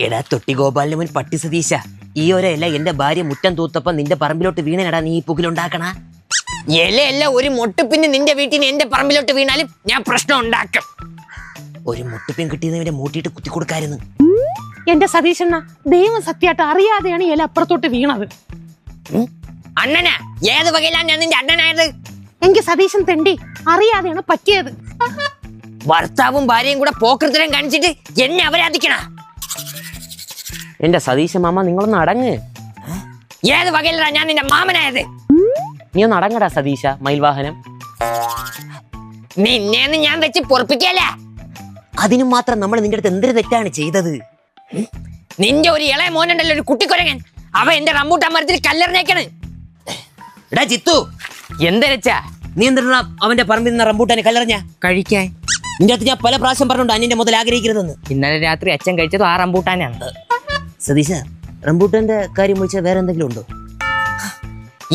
എടാ തൊട്ടി ഗോപാലിന് മുൻ പട്ടി സതീശ, ഈ ഒരല്ല എന്റെ ഭാര്യ മുറ്റം തൂത്തപ്പം നിന്റെ പറമ്പിലോട്ട് വീണനടാ നീ ഈ പുകിലുണ്ടാക്കണ ഇലയല്ല ഒരു മൊട്ടുപിന്ന് നിന്റെ വീട്ടിൽ എന്റെ പറമ്പിലോട്ട് വീണാലും ഞാൻ പ്രശ്നം ഉണ്ടാക്കും. ഒരു മുട്ടുപ്പിൻ കിട്ടിയതിനെ മൂട്ടിയിട്ട് കുത്തി കൊടുക്കായിരുന്നു. എന്റെ സതീശണ്ണ, ദൈവം സത്യമായിട്ട് അറിയാതെയാണ് ഇല അപ്പുറത്തോട്ട് വീണത്. അണ്ണനാ? ഏത് വകയിലാണ് ഞാൻ നിന്റെ അണ്ണനായത്? എനിക്ക് സതീശൻ തെണ്ടി അറിയാതെയാണ് പറ്റിയത്. ഭർത്താവും ഭാര്യയും കൂടെ പോക്കൃത്തരം കാണിച്ചിട്ട് എന്നെ അപരാധിക്കണ. എന്റെ സതീശ മാമ നിങ്ങളൊന്ന് അടങ്ങ്. ഏത് വകയിലാണ് ഞാൻ നിന്റെ മാമനായത്? നീ ഒന്ന് അടങ്ങടാ സതീശ മയിൽവാഹനം. നിന്നെന്ന് ഞാൻ വെച്ച് പൊറപ്പിക്കല. അതിനു മാത്രം നമ്മൾ നിന്റെ അടുത്ത് എന്തൊരു തെറ്റാണ് ചെയ്തത്? നിന്റെ ഒരു ഇളയ മോനുണ്ടല്ലോ, ഒരു കുട്ടിക്കൊരങ്ങൻ, അവ എന്റെ റംബൂട്ടാൻ മരത്തിൽ കല്ലെറിഞ്ഞേക്കണ്. എടാ ചിത്തു, എന്തരച്ചാ നീ എന്താ അവന്റെ പറമ്പിൽ നിന്ന് റംബൂട്ടാനെ കല്ലെറിഞ്ഞ കഴിക്കാൻ? നിന്റെ അടുത്ത് ഞാൻ പല പ്രാവശ്യം പറഞ്ഞുണ്ട് അന്യന്റെ മുതൽ ആഗ്രഹിക്കരുതെന്ന്. ഇന്നലെ രാത്രി അച്ഛൻ കഴിച്ചത് ആ റംബൂട്ടാനാണ്. സതീശ, റംബൂട്ടാന്റെ കാര്യം ചോദിച്ചാൽ വേറെ എന്തെങ്കിലും ഉണ്ടോ?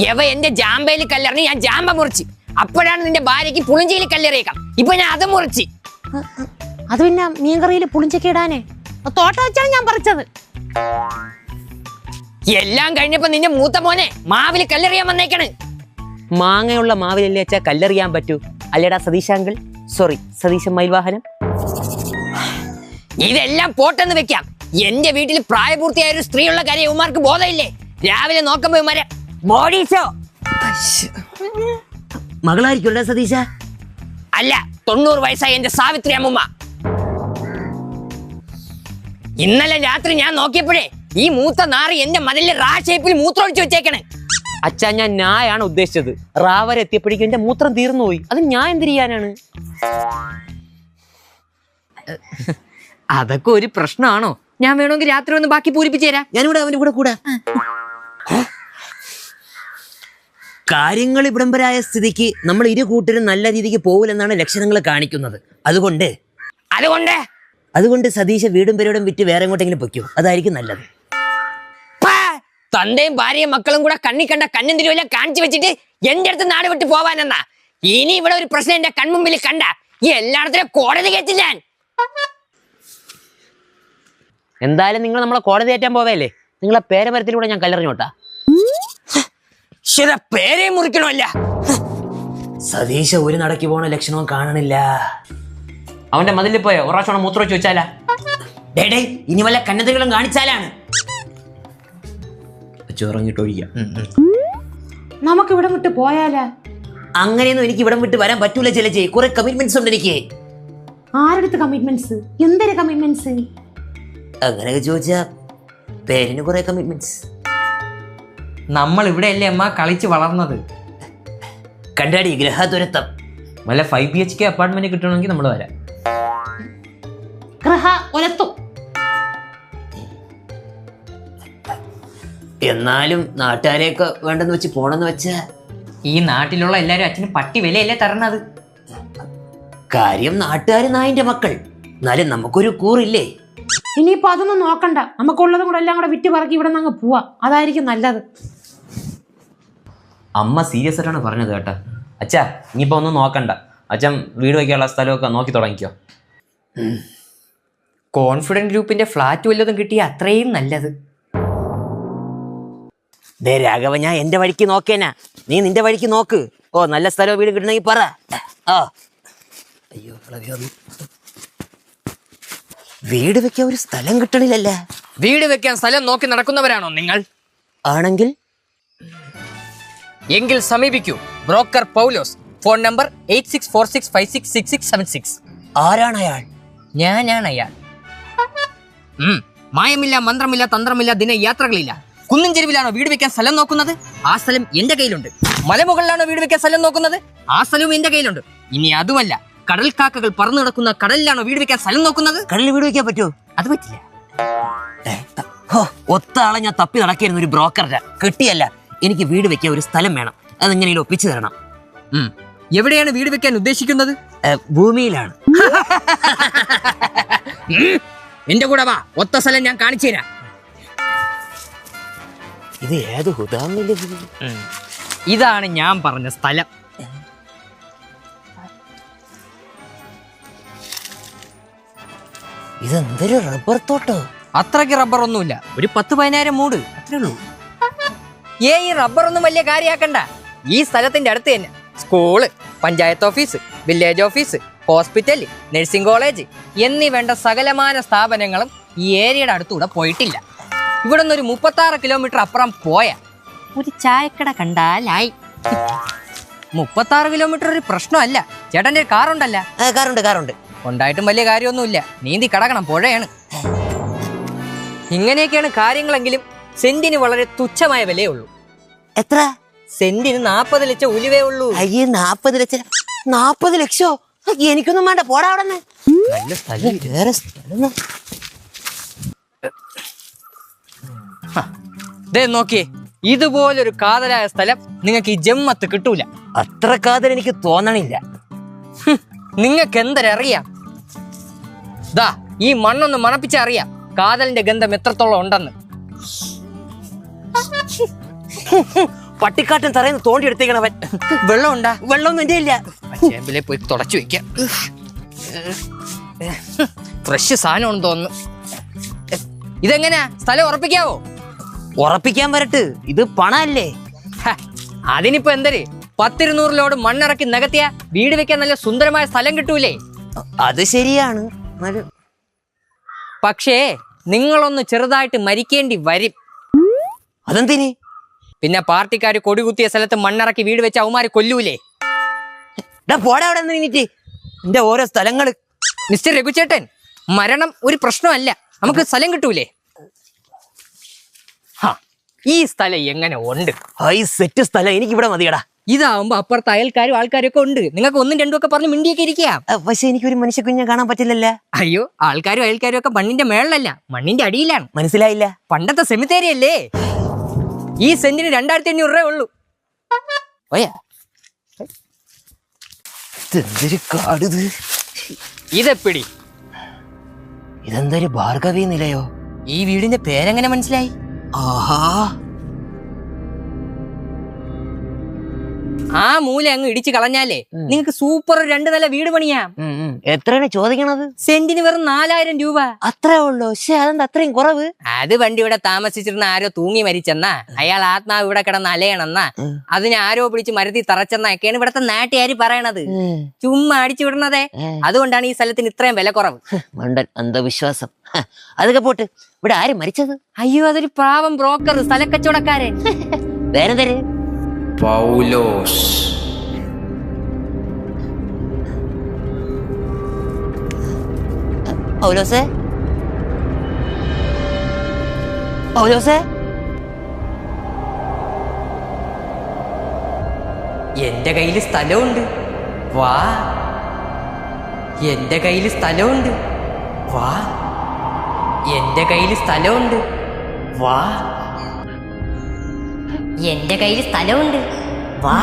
യവ എന്റെ ജാമ്പയിൽ കല്ലെറിഞ്ഞ് ഞാൻ ജാമ്പ മുറിച്ച്. അപ്പോഴാണ് നിന്റെ ഭാര്യക്ക് പുളിഞ്ചിയിൽ കല്ലെറിയേക്കാം. ഇപ്പൊ ഞാൻ അത് മുറിച്ച്. അത് പിന്നെ മീൻകറിയിൽ പുളിഞ്ചൊക്കെ ഇടാനേ തോട്ട വെച്ചാണ് ഞാൻ പറിച്ചത്. എല്ലാം കഴിഞ്ഞപ്പോ നിന്റെ മൂത്ത മോനെ മാവില് കല്ലെറിയാൻ വന്നേക്കണ്. മാങ്ങയുള്ള മാവിലല്ലേ വെച്ചാൽ കല്ലെറിയാൻ പറ്റൂ അല്ലേടാ സതീശാങ്കിൾ? സോറി സതീശ മയിൽവാഹനം. ഇതെല്ലാം പോട്ടെന്ന് വെക്കാം. എന്റെ വീട്ടിൽ പ്രായപൂർത്തിയായ ഒരു സ്ത്രീയുള്ള കാര്യം ഇവന്മാർക്ക് ബോധമില്ലേ? രാവിലെ നോക്കുമ്പോ ഇവന്മാരെ ബോഡീസോ മകളായിരിക്കും സതീശ. അല്ല, 90 വയസ്സായ എന്റെ സാവിത്രി അമ്മൂമ്മ. ഇന്നലെ രാത്രി ഞാൻ നോക്കിയപ്പോഴേ ഈ മൂത്ത നാറി എന്റെ മതിലിൽ റാ ഷേപ്പിൽ മൂത്രമൊഴിച്ചു വെച്ചേക്കണ്. അച്ഛാ, ഞാൻ ഞാനാണ് ഉദ്ദേശിച്ചത്. റാവരെ എത്തിയപ്പോഴേക്കും എന്റെ മൂത്രം തീർന്നു പോയി. അത് ഞാൻ എന്ത് ചെയ്യാനാണ്? അതൊക്കെ ഒരു പ്രശ്നമാണോ? ഞാൻ വേണമെങ്കിൽ രാത്രി ഒന്ന് ബാക്കി പൂരിപ്പിച്ചു തരാം. ഞാനിവിടെ അവന്റെ കൂടെ കൂടാ. കാര്യങ്ങൾ ഇവിടംബരായ സ്ഥിതിക്ക് നമ്മൾ ഇരു കൂട്ടരും നല്ല രീതിക്ക് പോകില്ലെന്നാണ് ലക്ഷണങ്ങൾ കാണിക്കുന്നത്. അതുകൊണ്ട് സതീശ വീടും പെരോടും വിറ്റ് വേറെ എങ്ങോട്ടെങ്കിലും പൊയ്ക്കോ, അതായിരിക്കും നല്ലത്. തന്റെയും ഭാര്യയും മക്കളും കൂടെ കണ്ണി കണ്ട കണ്ണും തിരുവല്ല കാണിച്ചു വെച്ചിട്ട് എന്റെ അടുത്ത് നാട് വിട്ട് പോവാനെന്നാ. ഇനി ഇവിടെ ഒരു പ്രശ്നം എന്റെ കൺമുമ്പിൽ കണ്ട എല്ലായിടത്തിലും കോടതി കേട്ടില്ല ഞാൻ. എന്തായാലും നിങ്ങൾ നമ്മളെ കോടതി കയറ്റാൻ പോവല്ലേ? നിങ്ങളെ പേരമരത്തിലൂടെ ഞാൻ കല്ലെറിഞ്ഞോട്ടാ. പേരെ മുറിക്കണമല്ല. സതീശ ഒരു നടക്കി പോണ ലക്ഷണവും കാണണില്ല. അവന്റെ മതിലിൽ പോയോ ഒരു പ്രാവശ്യം മൂത്രം വെച്ച് വെച്ചാലാ? ഡേ ഇനി വല്ല കന്നതകളും കാണിച്ചാലാണ് ചൊറങ്ങിട്ടൊഴിക്കാം. നമുക്ക് ഇവിടെ വിട്ട് പോയാലാ? അങ്ങനെയൊന്നും എനിക്ക് ഇവിടം വിട്ട് വരാൻ പറ്റൂല. ചിലച്ചേ കുറെ കമ്മിറ്റ്മെന്റ്സ് ഉണ്ട് എനിക്ക്. ആരുടെ കമ്മിറ്റ്മെന്റ്സ്? എന്തൊരു കമ്മിറ്റ്മെന്റ്സ്? അങ്ങനെയൊക്കെ ചോദിച്ചാ പേരിന് കുറെ കമ്മിറ്റ്മെന്റ്സ്. നമ്മൾ ഇവിടെ അല്ലേ അമ്മ കളിച്ച് വളർന്നത്. കണ്ടാടി ഗ്രഹദുരത്തം. വല്ല 5 BHK അപ്പാർട്ട്മെന്റ് കിട്ടണമെങ്കിൽ നമ്മൾ വരാം. ഗ്രഹ ഒലത്തും. എന്നാലും നാട്ടുകാരെയൊക്കെ വേണ്ടെന്ന് വെച്ച് പോണെന്ന് വെച്ചാ ഈ നാട്ടിലുള്ള എല്ലാരും അച്ഛന് പട്ടി വിലയല്ലേ തരണത്. കാര്യം നാട്ടുകാര് നായിന്റെ മക്കൾ, എന്നാലും നമുക്കൊരു കൂറില്ലേ. ഇനിയിപ്പോ അതൊന്നും നോക്കണ്ട, നമുക്കുള്ളതും കൂടെ എല്ലാം കൂടെ വിറ്റ് പറക്കി ഇവിടെ നിന്ന് പോവാ, അതായിരിക്കും നല്ലത്. അമ്മ സീരിയസ് ആയിട്ടാണ് പറഞ്ഞത് കേട്ടാ. അച്ഛാ ഇനിയിപ്പോ ഒന്നും നോക്കണ്ട, അച്ഛൻ വീട് വയ്ക്കാനുള്ള സ്ഥലമൊക്കെ നോക്കി തുടങ്ങിക്കോ. കോൺഫിഡന്റ് ഗ്രൂപ്പിന്റെ ഫ്ലാറ്റ് വല്ലതും കിട്ടിയ അത്രയും നല്ലത്. ദേ രാഘവ, ഞാൻ എന്റെ വഴിക്ക് നോക്കേനാ, നീ നിന്റെ വഴിക്ക് നോക്ക്. ഓ നല്ല സ്ഥലവും വീട് കിട്ടണമെങ്കിൽ പറ. അയ്യോ വീട് വെക്കാൻ ഒരു സ്ഥലം കിട്ടണില്ലല്ല. വീട് വെക്കാൻ സ്ഥലം നോക്കി നടക്കുന്നവരാണോ നിങ്ങൾ? ആണെങ്കിൽ എങ്കിൽ സമീപിക്കൂ ബ്രോക്കർ പൗലോസ്. Phone number 8646566676. ആരാണ് അയാൾ? ഞാനാണ് അയാൾ. മായമില്ല, മന്ത്രമില്ല, തന്ത്രമില്ല, ദിനയാത്രകളില്ല. കുന്നിൻ ചെരുവിലാണോ വീട് വെക്കാൻ സ്ഥലം നോക്കുന്നത്? ആ സ്ഥലം എന്റെ കയ്യിലുണ്ട്. മലമുകളിലാണോ വീട് വെക്കാൻ സ്ഥലം നോക്കുന്നത്? ആ സ്ഥലവും എന്റെ കയ്യിലുണ്ട്. ഇനി അതുമല്ല, കടൽ കാക്കകൾ പറന്നു നടക്കുന്ന കടലിലാണോ വീട് വെക്കാൻ സ്ഥലം നോക്കുന്നത്? കടലിൽ വീട് വെക്കാൻ പറ്റുമോ? അത് പറ്റില്ല. ഒത്ത ആളെ ഞാൻ തപ്പി നടക്കായിരുന്നു, ഒരു ബ്രോക്കറിന്റെ. കിട്ടിയല്ല. എനിക്ക് വീട് വെക്കാൻ ഒരു സ്ഥലം വേണം, അതെങ്ങനെയും ഒപ്പിച്ചു തരണം. എവിടെയാണ് വീട് വെക്കാൻ ഉദ്ദേശിക്കുന്നത്? ഭൂമിയിലാണ്. എന്റെ കൂടെ വാ, ഒത്ത സ്ഥലം ഞാൻ കാണിച്ചു തരാം. ഇത് ഏത് ഹുദാമില്ല? ഇതാണ് ഞാൻ പറഞ്ഞ സ്ഥലം. ഇതെന്തൊരു റബ്ബർ തോട്ടോ? അത്രയ്ക്ക് റബ്ബർ ഒന്നുമില്ല, ഒരു 10-15 മൂട് അത്രേ ഉള്ളൂ. ഈ റബ്ബർ ഒന്നും വലിയ കാര്യമാക്കണ്ട. ഈ സ്ഥലത്തിന്റെ അടുത്ത് തന്നെ school, panchayat office, village office, hospital, nursing college എന്നീ വേണ്ട സകലമാന സ്ഥാപനങ്ങളും ഈ ഏരിയയുടെ അടുത്തൂടെ പോയിട്ടില്ല. ഇവിടെ നിന്ന് ഒരു 36 കിലോമീറ്റർ അപ്പുറം പോയ ഒരു ചായക്കട കണ്ടാലായി. 36 കിലോമീറ്റർ ഒരു പ്രശ്നമല്ല. ചേട്ടൻ്റെ കാറുണ്ടല്ല? കാറുണ്ട്. ഉണ്ടായിട്ടും വലിയ കാര്യമൊന്നുമില്ല, നീന്തി കടക്കണം, പുഴയാണ്. ഇങ്ങനെയൊക്കെയാണ് കാര്യങ്ങളെങ്കിലും സെന്റിന് വളരെ തുച്ഛമായ വിലയേ ഉള്ളൂ. എത്ര? സെന്റിന് 40 ലക്ഷം ഉലുവേ ഉള്ളൂ. അയ്യേ, 40 ലക്ഷം? 40 ലക്ഷോ? എനിക്കൊന്നും വേണ്ട, പോടാ അവിടെ. നല്ല സ്ഥലം. വേറെ സ്ഥലം നോക്കിയേ, ഇതുപോലൊരു കാതലായ സ്ഥലം നിങ്ങൾക്ക് ഈ ജമ്മത്ത് കിട്ടൂല. അത്ര കാതൽ എനിക്ക് തോന്നണില്ല. നിങ്ങൾക്ക് എന്തരറിയാം? ദാ ഈ മണ്ണൊന്ന് മണപ്പിച്ചറിയാം കാതലിന്റെ ഗന്ധം എത്രത്തോളം ഉണ്ടെന്ന്. പട്ടിക്കാട്ടും തറയുന്ന തോണ്ടി എടുത്തേക്കണവൻ. വെള്ളം ഉണ്ടാ? വെള്ളമൊന്നും എന്റെ ഇല്ല. ചേമ്പിലെ പോയി തുടച്ചു വെക്കാം. ഫ്രഷ് സാധനമാണെന്ന് തോന്നുന്നു. ഇതെങ്ങനെയാ സ്ഥലം ഉറപ്പിക്കാവോ? ഉറപ്പിക്കാൻ വരട്ട്, ഇത് പണല്ലേ. അതിനിപ്പോ എന്തര്, 10-200 ലോഡ് മണ്ണിറക്കി നികത്തിയ വീട് വെക്കാൻ നല്ല സുന്ദരമായ സ്ഥലം കിട്ടൂലേ? അത് ശരിയാണ്. പക്ഷേ നിങ്ങളൊന്ന് ചെറുതായിട്ട് മരിക്കേണ്ടി വരും. അതെന്തിന്? പിന്നെ പാർട്ടിക്കാര് കൊടികുത്തിയ സ്ഥലത്ത് മണ്ണിറക്കി വീട് വെച്ച അവന്മാര് കൊല്ലൂലേ? പോടാ അവിടെ നിന്നിട്ട് എന്റെ ഓരോ സ്ഥലങ്ങള്. മിസ്റ്റർ രഘുചേട്ടൻ, മരണം ഒരു പ്രശ്നമല്ല, നമുക്ക് സ്ഥലം കിട്ടൂലേ? ഈ സ്ഥലം എങ്ങനെ ഉണ്ട്? സെറ്റ് സ്ഥലം, എനിക്ക് ഇവിടെ മതിയടാ. ഇതാവുമ്പോ അപ്പുറത്ത് അയൽക്കാരും ആൾക്കാരും ഒക്കെ ഉണ്ട്, നിങ്ങൾക്ക് 1-2 ഒക്കെ പറഞ്ഞ് മിണ്ടിയൊക്കെ ഇരിക്കാം. പക്ഷെ എനിക്കൊരു മനുഷ്യ കുഞ്ഞെ കാണാൻ പറ്റില്ലല്ലോ. അയ്യോ, ആൾക്കാരും അയൽക്കാരും ഒക്കെ മണ്ണിന്റെ മേളിലല്ല, മണ്ണിന്റെ അടിയിലാണ്. മനസ്സിലായില്ല? പണ്ടത്തെ സെമിത്തേരി അല്ലേ? ഈ സെന്റിന് 2500 രൂപ ഉള്ളൂ. എന്തൊരു കാടിത്. ഇതെപ്പിടി? ഇതെന്തൊരു ഭാർഗവി നിലയോ? ഈ വീടിന്റെ പേരെങ്ങനെ മനസ്സിലായി? ആഹാ, ആ മൂല അങ്ങ് ഇടിച്ചു കളഞ്ഞാലേ നിങ്ങക്ക് സൂപ്പർ 2 നില വീട് പണിയാം. എത്രയാണ് ചോദിക്കണത്? സെന്റിന് വെറും 4000 രൂപ. അത്രേ ഉള്ളൂ? പക്ഷെ അതെന്താ അത്രയും കുറവ്? അത് പണ്ട് ഇവിടെ താമസിച്ചിരുന്ന ആരോ തൂങ്ങി മരിച്ചെന്നാ, അയാൾ ആത്മാവ് ഇവിടെ കിടന്ന് അലയണെന്നാ, അതിനെ ആരോ പിടിച്ച് മരത്തിൽ തറച്ചെന്നൊക്കെയാണ് ഇവിടത്തെ നാട്ടുകാര് പറയണത്. ചുമ്മാ അടിച്ചു വിടണതേ. അതുകൊണ്ടാണ് ഈ സ്ഥലത്തിന് ഇത്രയും വില കുറവ്. മണ്ടൻ അന്ധവിശ്വാസം. അതൊക്കെ പോട്ട്, ഇവിടെ ആരും മരിച്ചത്? അയ്യോ, അതൊരു പാവം ബ്രോക്കർ, സ്ഥലക്കച്ചവടക്കാരൻ. വേറെ തരേ? പൗലോസ്. പൗലോസേ, പൗലോസേ. എന്റെ കയ്യില് സ്ഥലമുണ്ട്, വാ. എന്റെ കയ്യില് സ്ഥലമുണ്ട്, വാ. എന്റെ കയ്യില് സ്ഥലമുണ്ട്, വാ. എന്റെ കയ്യിൽ സ്ഥലമുണ്ട്, വാ.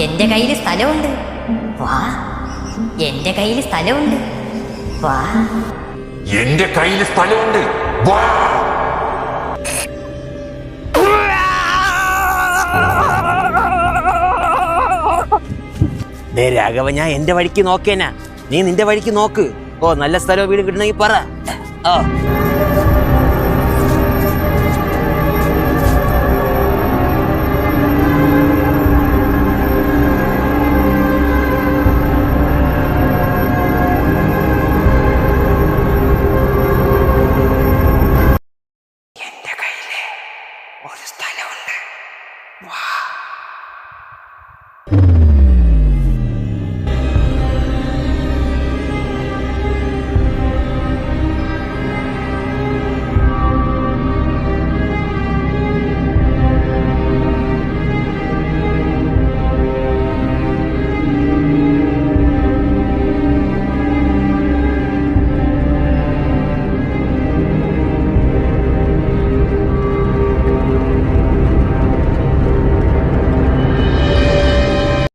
എന്റെ കയ്യിൽ സ്ഥലമുണ്ട്, വാ. എന്റെ കയ്യിൽ സ്ഥലമുണ്ട്, വാ. എന്റെ കയ്യിൽ സ്ഥലമുണ്ട്, വാ. രാഘവ, ഞാൻ എന്റെ വഴിക്ക് നോക്കേനാ, നീ നിന്റെ വഴിക്ക് നോക്ക്. ഓ, നല്ല സ്ഥലവും വീട് കിട്ടണമെങ്കിൽ പറ. ഓ.